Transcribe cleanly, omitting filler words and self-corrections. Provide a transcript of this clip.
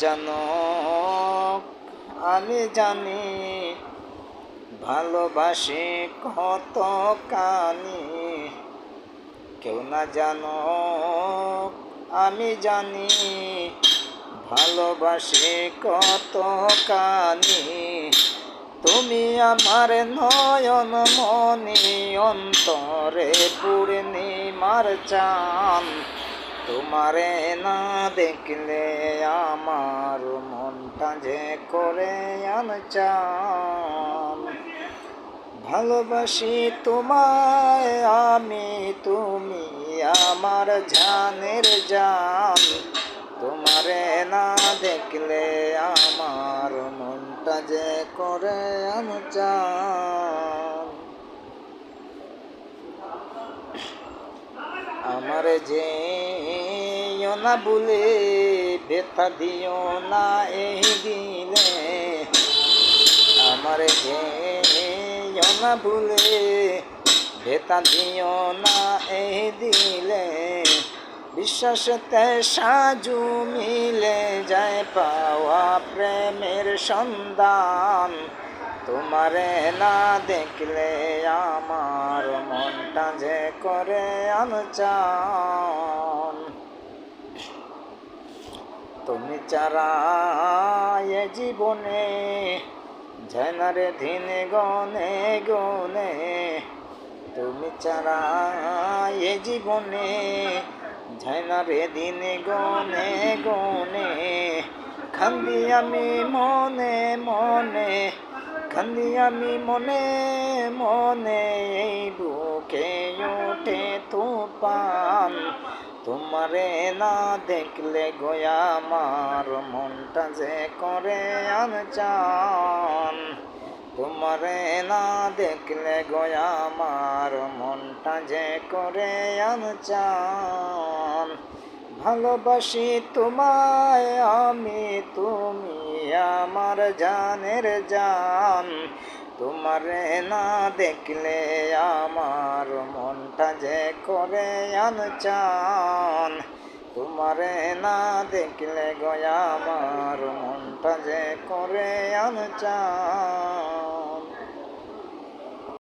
জানো আমি জানি ভালোবাসি কত কানি, কেউ না জানো আমি জানি ভালোবাসি কত কানি। তুমি আমার নয়ন মনি, অন্তরে পূর্ণিমার চান। তোমারে না দেখলে আমার মনটা যে করে আনচান। ভালোবাসি তোমায় আমি, তুমি আমার জানের জান। তোমারে না দেখলে আমার মনটা যে করে আনচান। আমার যে না বলে ব্যথা দিও না এই দিলে, আমার যে না বলে ব্যথা দিও না এই দিলে। বিশ্বাসতে সাজু মিলে যায় পাওয়া প্রেমের সন্ধান। তোমারে না দেখলে আমার মনটা যে করে আনচান। তুমি ছাড়া এ জীবনে যায় না রে দিন গনে গনে। তুমি ছাড়া এ জীবনে যায় না রে দিন গনে গনে। কান্দি আমি মনে মনে, কান্দি আমি মনে মনে, এই বুকে ওঠে তুফান। তোমারে না দেখলে গো আমার মনটা যে করে আনচান। তোমারে না দেখলে গো আমার মনটা যে করে আনচান। ভালোবাসি তোমায় আমি, তুমি আমার জানের জান। তোমারে না দেখলে আমার মনটা যে করে আনচান। তোমারে না দেখলে গো আমার মনটা যে করে আনচান।